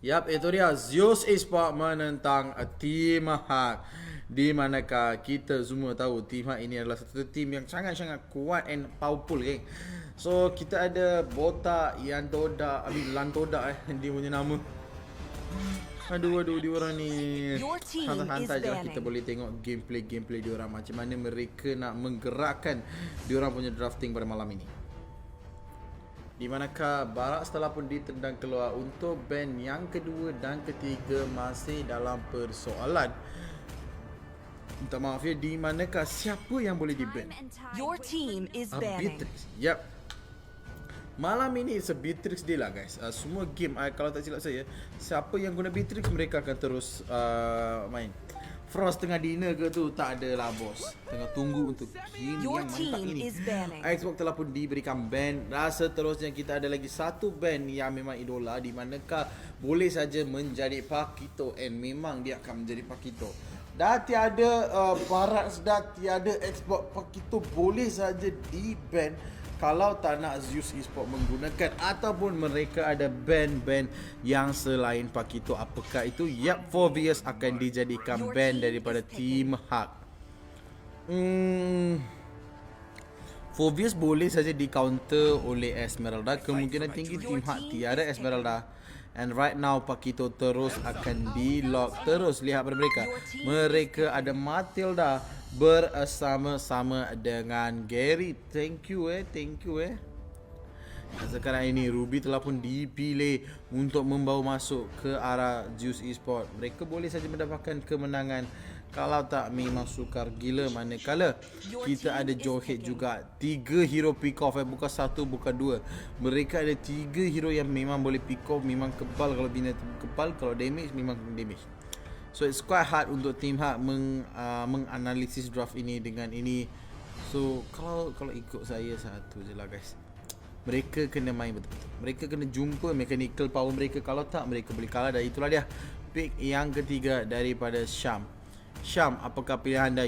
Yap, itu dia Zeus Esports menentang Team Hak. Di manakah kita semua tahu Team Hak ini adalah satu tim yang sangat-sangat kuat and powerful, geng. So kita ada Botak, Yantoda, Lantoda dia punya nama. Aduh diorang ni santai-santai je lah kita boleh tengok gameplay diorang macam mana mereka nak menggerakkan diorang punya drafting pada malam ini. Di manakah Barak setelah pun ditendang keluar untuk band yang kedua dan ketiga masih dalam persoalan. Minta maaf ya, di manakah siapa yang boleh di ban? Your team is banning. Beatrix. Yap. Malam ini it's a Beatrix day lah guys. Semua game kalau tak silap saya, siapa yang guna Beatrix mereka akan terus main. Frost tengah dinner ke tu tak ada lah bos. Tengah tunggu untuk game yang mantap ini. Xbox telah pun diberikan ban. Seterusnya kita ada lagi satu ban yang memang idola, di manakah boleh saja menjadi Pakito, and memang dia akan menjadi Pakito. Dah tiada Barat, dah tiada Xbox, Pakito boleh saja di ban kalau tak nak Zeus Esports menggunakan, ataupun mereka ada band-band yang selain Pakito. Apakah itu? Yap, 4vs akan dijadikan band daripada Team Hak. 4vs boleh saja di counter oleh Esmeralda. Kemungkinan tinggi Team Hak tiada Esmeralda. And right now Pakito terus akan di lock. Terus lihat pada mereka. Mereka ada Matilda bersama-sama dengan Gary. Thank you. Sekarang ini Ruby telah pun dipilih untuk membawa masuk ke arah Zeus Esports. Mereka boleh saja mendapatkan kemenangan kalau tak memang sukar gila. Manakala kita ada Johead juga. 3 hero pick off, bukan 1, bukan 2. Mereka ada 3 hero yang memang boleh pick off. Memang kebal kalau bina kebal, kalau damage memang damage. So it's quite hard untuk Team Hak menganalisis draft ini dengan ini. So kalau ikut saya satu je lah guys, mereka kena main betul-betul. Mereka kena jumpa mechanical power mereka. Kalau tak, mereka boleh kalah. Dan itulah dia pick yang ketiga daripada Syam. Apakah pilihan anda?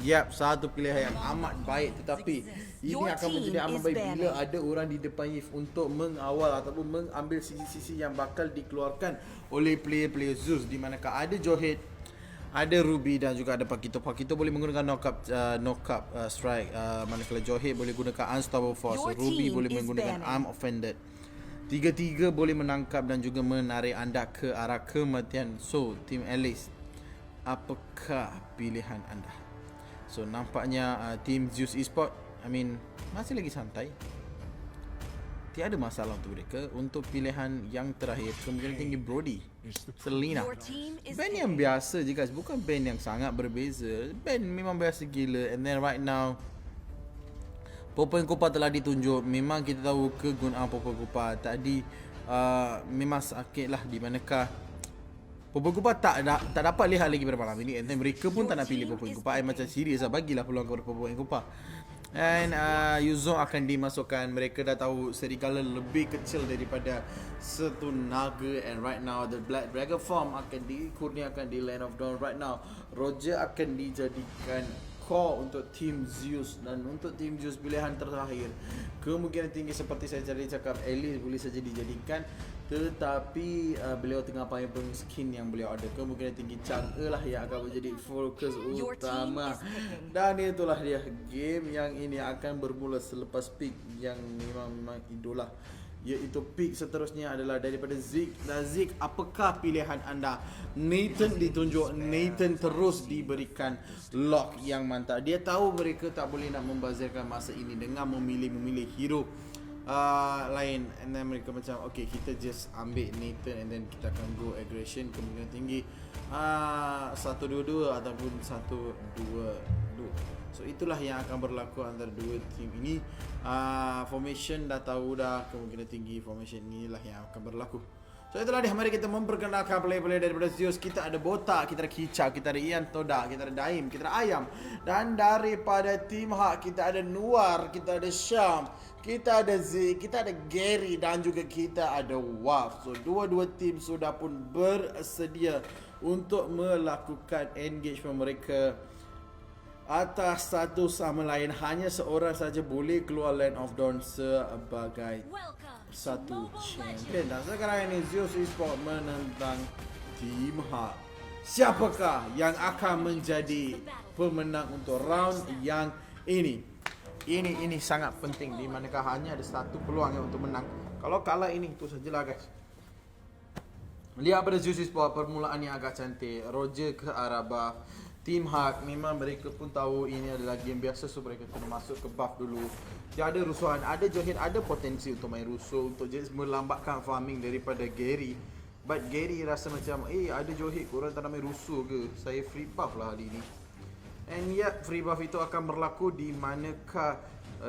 Yap, satu pilihan yang amat baik. Tetapi ini akan menjadi amat baik bila ada orang di depan Yif untuk mengawal ataupun mengambil sisi-sisi yang bakal dikeluarkan oleh player-player Zeus. Di manakah ada Johead, ada Ruby dan juga ada Pakito. Pakito boleh menggunakan knock-up strike. Manakala Johead boleh gunakan Unstoppable Force. Ruby boleh menggunakan Arm Offended. Tiga-tiga boleh menangkap dan juga menarik anda ke arah kematian. So, Team Alice, apakah pilihan anda? So, nampaknya Team Zeus Esports, masih lagi santai. Tiada masalah untuk mereka. Untuk pilihan yang terakhir, kemungkinan tinggi Brody, Selena. Band yang biasa je guys, bukan band yang sangat berbeza. Band memang biasa gila. And then right now, Popo Incopa telah ditunjuk. Memang kita tahu kegunaan Popo Incopa. Tadi memang sakit lah, di manakah Popo Incopa tak dapat lihat lagi pada malam ini. And then mereka pun tak nak pilih Popo Incopa. Macam serius lah, bagilah peluang kepada Popo Incopa. And Yuzo akan dimasukkan. Mereka dah tahu Serigala lebih kecil daripada satu naga. And right now the Black Dragon form akan dikurniakan di Land of Dawn. Right now Roger akan dijadikan core untuk Team Zeus. Dan untuk Team Zeus pilihan terakhir, kemungkinan tinggi seperti saya tadi cakap, Alice boleh saja dijadikan. Tetapi beliau tengah pakai skin yang beliau ada. Kemungkinan tinggi Chang'e lah yang akan menjadi fokus utama. Dan itulah dia game yang ini akan bermula selepas pick yang memang idola, iaitu pick seterusnya adalah daripada Zik. Dan Zik, apakah pilihan anda? Nathan ditunjuk. Nathan terus diberikan lock yang mantap. Dia tahu mereka tak boleh nak membazirkan masa ini dengan memilih hero lain. And then mereka macam, okay, kita just ambil Nathan and then kita akan go aggression. Kemungkinan tinggi 1-2-2 ataupun 1-2-2. So itulah yang akan berlaku antara dua tim ini. Formation dah tahu dah. Kemungkinan tinggi formation inilah yang akan berlaku. So itulah dia, mari kita memperkenalkan player-player daripada Zeus. Kita ada Botak, kita ada Kicap, kita ada Ian Toda, kita ada Daim, kita ada Ayam. Dan daripada Team Hak kita ada Nuar, kita ada Syam, kita ada Z, kita ada Gary dan juga kita ada Waf. So dua-dua tim sudah pun bersedia untuk melakukan engagement mereka atas satu sama lain. Hanya seorang saja boleh keluar Land of Dawn sebagai satu champion. Dan sekarang ini Zeus Esports menentang Team Hawk. Siapakah yang akan menjadi pemenang untuk round yang ini? Ini sangat penting, di manakah hanya ada satu peluang yang untuk menang. Kalau kalah ini, itu sajalah guys. Lihat pada Zeus Esports, permulaan yang agak cantik. Roger ke arah buff. Team Hawk memang mereka pun tahu ini adalah game biasa, so mereka kena masuk ke buff dulu. Tiada rusuhan, ada Johid, ada potensi untuk main rusuh, untuk just melambatkan farming daripada Gary. But Gary rasa macam, ada Johid, korang tak nak main rusuh ke? Saya free buff lah hari ni. And yet, free buff itu akan berlaku di manakah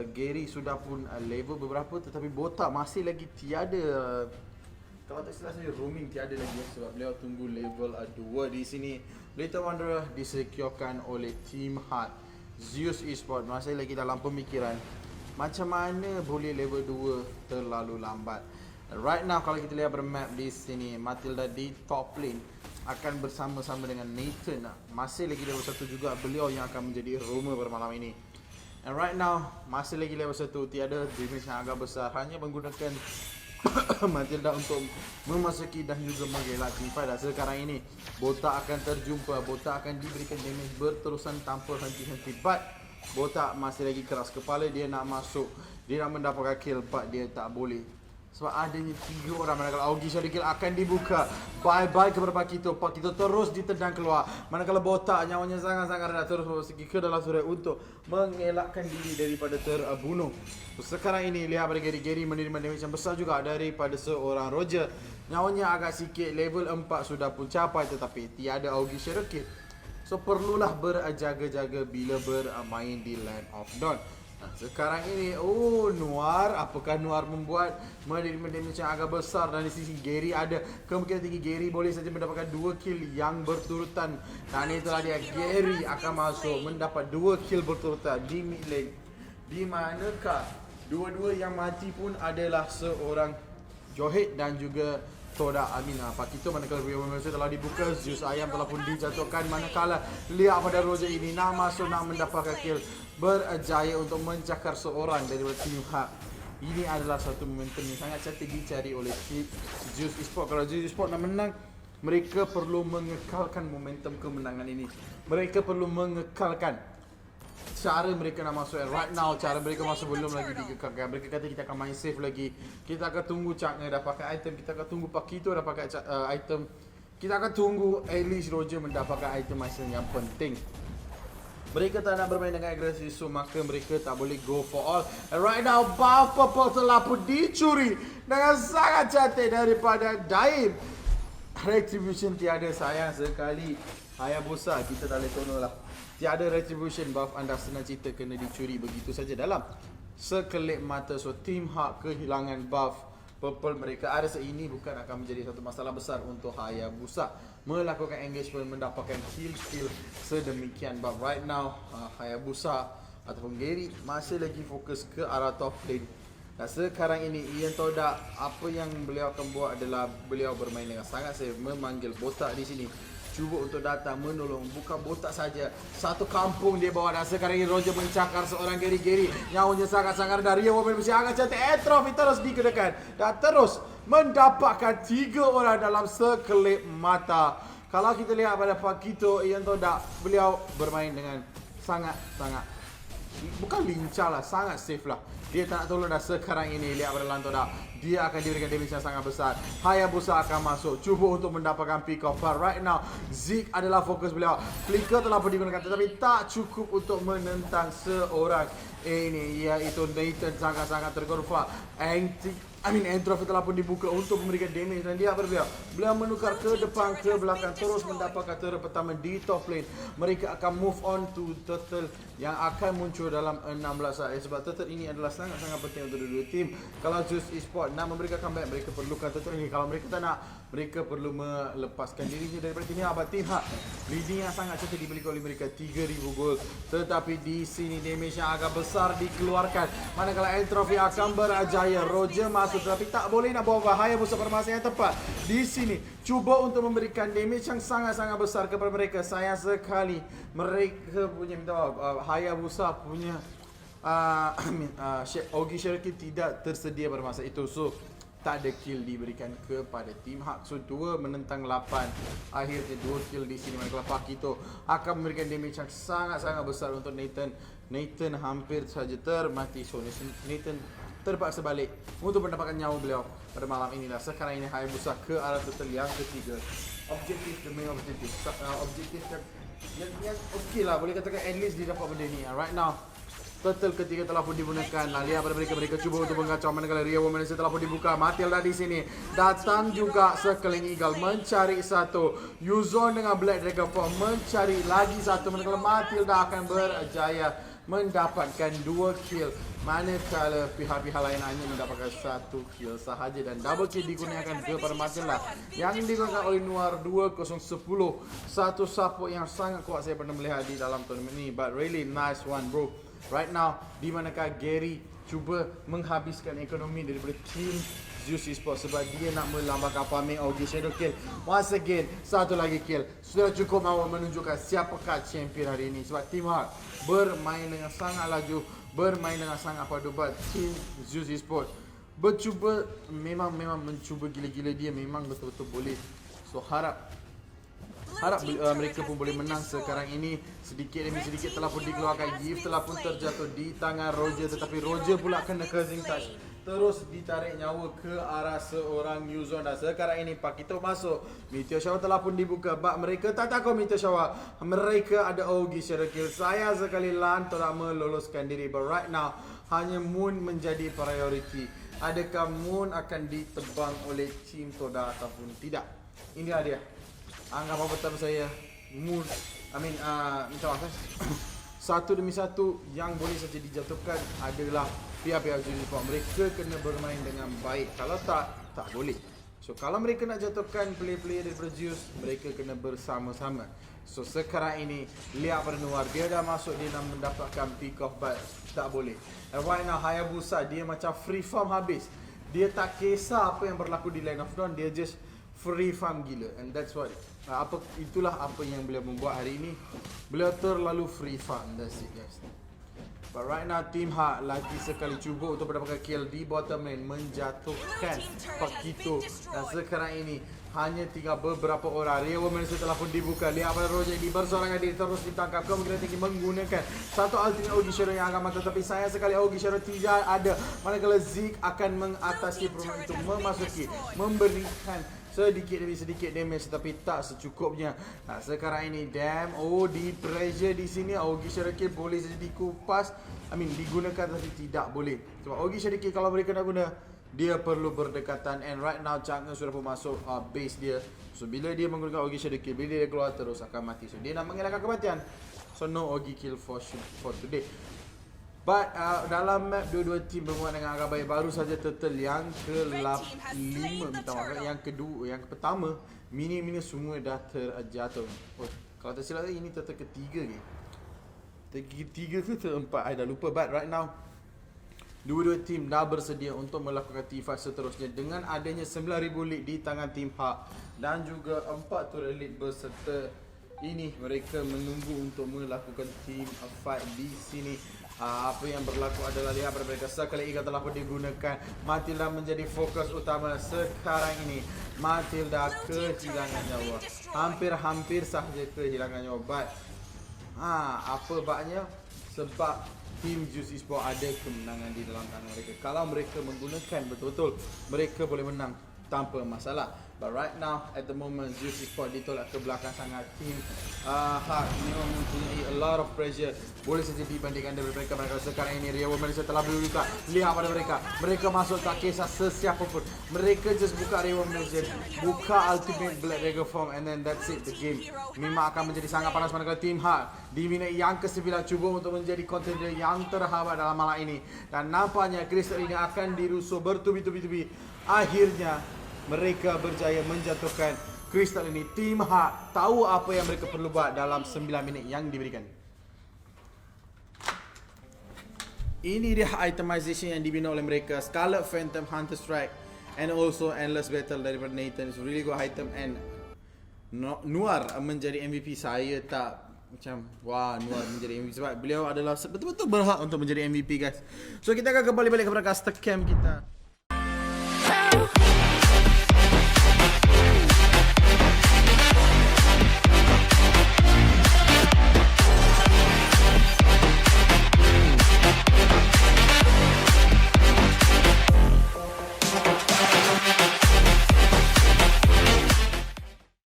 Gary sudah pun level beberapa, tetapi Botak masih lagi tiada, kalau tak salah saya roaming tiada lagi, sebab beliau tunggu level 2 di sini. Little Wanderer disecurekan oleh Team Hawk. Zeus Esports masih lagi dalam pemikiran macam mana boleh level 2 terlalu lambat. Right now kalau kita lihat bermap di sini, Matilda di top lane akan bersama-sama dengan Nathan. Masih lagi level 1 juga, beliau yang akan menjadi roamer pada malam ini. And right now masih lagi level 1, tiada damage yang agak besar, hanya menggunakan Matilda untuk memasuki dan juga mengelak team fight. Dan sekarang ini Botak akan terjumpa, Botak akan diberikan damage berterusan tanpa henti-henti. But Botak masih lagi keras kepala, dia nak masuk, dia nak mendapatkan kill, but dia tak boleh sebab adanya 3 orang. Manakala Augie Shadikil akan dibuka, bye-bye kepada Pakito. Pakito terus ditendang keluar. Manakala Botak nyawanya sangat-sangat rendah, terus memasuki ke dalam turret untuk mengelakkan diri daripada terbunuh. Sekarang ini lihat pada Gary menerima damage yang besar juga daripada seorang Roger. Nyawanya agak sikit, level 4 sudah pun capai, tetapi tiada Augie Shadikil. So perlulah berjaga-jaga bila bermain di Land of Dawn. Sekarang ini, Noir, apakah Noir membuat menerima damage yang agak besar. Dan di sisi Gary ada kemungkinan tinggi Gary boleh saja mendapatkan 2 kill yang berturutan. Dan itulah dia, Gary akan masuk mendapat 2 kill berturutan di mid lane. Di manakah dua-dua yang mati pun adalah seorang Johid dan juga Toda Amina. Pakito manakala River telah dibuka, Zeus Ayam telah pun dijatuhkan. Manakala lihat pada Roger ini nak masuk, nak mendapatkan kill, berjaya untuk mencakar seorang daripada Team Hawk. Ini adalah satu momentum yang sangat cantik dicari oleh Zeus Esports. Kalau Zeus Esports nak menang, mereka perlu mengekalkan momentum kemenangan ini. Mereka perlu mengekalkan cara mereka nak masuk. Right now cara mereka masuk belum lagi dikekalkan. Mereka kata kita akan main safe lagi, kita akan tunggu Chakna dapatkan item, kita akan tunggu Pakito dapatkan item, kita akan tunggu at least Roger mendapatkan item yang penting. Mereka tak nak bermain dengan agresif, so maka mereka tak boleh go for all. And right now buff purple telah pun dicuri dengan sangat cantik daripada Daim. Retribution tiada, sayang sekali. Hayabusa kita tak boleh tolong lah. Tiada retribution, buff anda senang cerita kena dicuri begitu saja dalam sekelip mata. So Team Hawk kehilangan buff purple mereka. Ada ini bukan akan menjadi satu masalah besar untuk Hayabusa melakukan engagement, mendapatkan kill sedemikian. But right now Hayabusa ataupun Gary masih lagi fokus ke arah top lane. Dan sekarang ini Ian Toda, apa yang beliau akan buat adalah beliau bermain dengan sangat safe, memanggil Botak di sini, cuba untuk datang menolong. Bukan Botak saja, satu kampung dia bawa. Dan sekarang ini Roger mencakar seorang Gary. Nyawanya sangat-sangat rendah. Ria Woman mesti agak cantik. Trophy terus dikenakan dan terus mendapatkan 3 orang dalam sekelip mata. Kalau kita lihat pada Pakito, Ian Toda, beliau bermain dengan sangat-sangat, bukan lincah lah, sangat safe lah. Dia tak nak tolong. Dan sekarang ini lihat pada Lantoda, dia akan diberikan damage yang sangat besar. Hayabusa akan masuk, cuba untuk mendapatkan pick off. But right now Zeke adalah fokus beliau. Flicker telah pun digunakan tetapi tak cukup untuk menentang seorang ini, iaitu Nathan. Sangat-sangat terkorfa. Entropy telah pun dibuka untuk memberikan damage. Dan dia beliau menukar ke depan, ke belakang, terus mendapatkan turret pertama di top lane. Mereka akan move on to Turtle yang akan muncul dalam 16 saat. Sebab Turtle ini adalah sangat-sangat penting untuk dua-dua tim. Kalau Zeus Esports nak memberikan comeback, mereka perlukan Turtle ini. Kalau mereka tak nak mereka perlu melepaskan dirinya daripada tim Hak. Tim Hak leading yang sangat cepat dibeli oleh mereka 3,000 gol. Tetapi di sini damage yang agak besar dikeluarkan. Manakala Entropy akan berjaya. Roger masuk tetapi tak boleh nak bawa bahaya besar pada masa yang tepat. Di sini cuba untuk memberikan damage yang sangat-sangat besar kepada mereka. Sayang sekali mereka punya Hayabusa punya Ogi Cherokee tidak tersedia pada masa itu. So tak ada kill diberikan kepada tim Hak. So 2 menentang 8. Akhirnya 2 kill di sini. Manakala Pakito akan memberikan damage yang sangat-sangat besar untuk Nathan. Nathan hampir saja termati. So Nathan terpaksa balik untuk mendapatkan nyawa beliau pada malam inilah. Sekarang ini Hayabusa ke arah turtle yang ketiga. Objektif demi objektif. Objektif yang okey lah. Boleh katakan at least dia dapat benda ni. Right now turtle ketiga telah pun digunakan. Lihat pada mereka cuba untuk mengacau. Manakala Ria Woman telah pun dibuka. Matilda di sini datang juga sekeliling Eagle mencari satu. Yuzon dengan Black Dragon Form mencari lagi satu. Manakala Matilda akan berjaya mendapatkan 2 kill. Manakala pihak-pihak lain hanya mendapatkan 1 kill sahaja. Dan double kill digunakan kepada Matilda yang digunakan oleh Noir 2-0-10. Satu support yang sangat kuat saya pernah melihat di dalam tournament ini. But really nice one bro. Right now, di manakah Gary cuba menghabiskan ekonomi daripada tim Zeus Esports sebab dia nak melambangkan paming Ogi Shadow Kill. Once again, satu lagi kill. Sudah cukup mahu menunjukkan siapakah champion hari ini. Sebab tim Hak bermain dengan sangat laju, bermain dengan sangat padu. But tim Zeus Esports bercuba, memang mencuba gila-gila. Dia memang betul-betul boleh. So harap mereka pun boleh menang sekarang ini. Sedikit demi sedikit telah pun dikeluarkan. Gift telah pun terjatuh di tangan Roger. Tetapi Roger pula kena cursing touch. Terus ditarik nyawa ke arah seorang Yuzon. Dan sekarang ini Pakito masuk. Meteor Shower telah pun dibuka. Bak mereka tak takut Meteor Shower. Mereka ada Ogi Cherokee. Saya sekali Lan tidak meloloskan diri. But right now hanya Moon menjadi priority. Adakah Moon akan ditebang oleh tim Toda ataupun tidak? Inilah dia. Anggap apa betul saya Moon minta maaf satu demi satu yang boleh saja dijatuhkan adalah pihak-pihak Zeus Esports. Mereka kena bermain dengan baik. Kalau tak boleh. So kalau mereka nak jatuhkan player-player daripada Zeus, mereka kena bersama-sama. So sekarang ini lihat pada Noir, dia dah masuk, dia nak mendapatkan pick off, but tak boleh. And right now Hayabusa dia macam free farm habis. Dia tak kisah apa yang berlaku di Land of Dawn, dia just free farm gila. And that's what itulah apa yang beliau membuat hari ini. Beliau terlalu free farm. That's it guys. But right now Team Hak lagi sekali cuba untuk mendapatkan kill di bottom lane, menjatuhkan Pakito. Dan sekarang ini hanya tinggal beberapa orang. Ria Woman telah pun dibuka. Lihat pada Roger di bersorangan diri terus ditangkap. Kemungkinan tinggi menggunakan satu ultimate Ogi Shadow yang akan mati. Tapi sayang sekali Ogi Shadow tidak ada. Manakala Zeke akan mengatasi permainan itu, memasuki, memberikan sedikit demi sedikit damage tapi tak secukupnya. Nah, sekarang ini di pressure di sini. Ogi Cherokee boleh saja dikupas, digunakan tapi tidak boleh. Sebab Ogi Cherokee kalau mereka nak guna, dia perlu berdekatan. And right now Chang'e sudah pun masuk base dia. So bila dia menggunakan Ogi Cherokee, bila dia keluar terus akan mati. So dia nak mengelakkan kematian. So no Ogi kill for today. But dalam map dua-dua tim bermuat dengan agak baik. Baru saja Turtle yang ke-5 minta maaf. Yang pertama mini semua dah terjatuh. Kalau tak silap ini Turtle ketiga ke? Ketiga ke keempat, I dah lupa. But right now dua-dua tim dah bersedia untuk melakukan T5 seterusnya. Dengan adanya 9,000 lead di tangan tim Hak dan juga 4 turret lead berserta ini, mereka menunggu untuk melakukan team fight di sini. Apa yang berlaku adalah lihat pada mereka. Sekali Eagle telah pun digunakan. Matilda menjadi fokus utama sekarang ini. Matilda kehilangan nyawa. Hampir sahaja kehilangan nyawa. But apa baknya? Sebab tim Zeus Esports ada kemenangan di dalam tangan mereka. Kalau mereka menggunakan betul-betul, mereka boleh menang tanpa masalah. But right now at the moment Zeus Esports ditolak ke belakang sangat. Tim Hak memang mempunyai a lot of pressure. Boleh saja dibandingkan dengan mereka sekarang ini. Ria Woman telah berbuka. Lihat pada mereka. Mereka masuk tak kisah sesiapa pun. Mereka just buka Ria Woman, buka ultimate Black Dragon Form, and then that's it, the game. Memang akan menjadi sangat panas manakala Tim Hak di minit yang ke-9 cuba untuk menjadi contender yang terhebat dalam malam ini. Dan nampaknya Crystal ini akan dirusuh bertubi-tubi. Akhirnya mereka berjaya menjatuhkan Crystal ini. Tim Hak tahu apa yang mereka perlu buat dalam 9 minit yang diberikan. Ini dia itemization yang dibina oleh mereka. Scarlet Phantom, Hunter Strike, and also Endless Battle daripada Nathan. It's really good item, and Nuar menjadi MVP. Saya tak macam wah, Nuar menjadi MVP sebab beliau adalah betul-betul berhak untuk menjadi MVP, guys. So kita akan kembali balik kepada custom camp kita.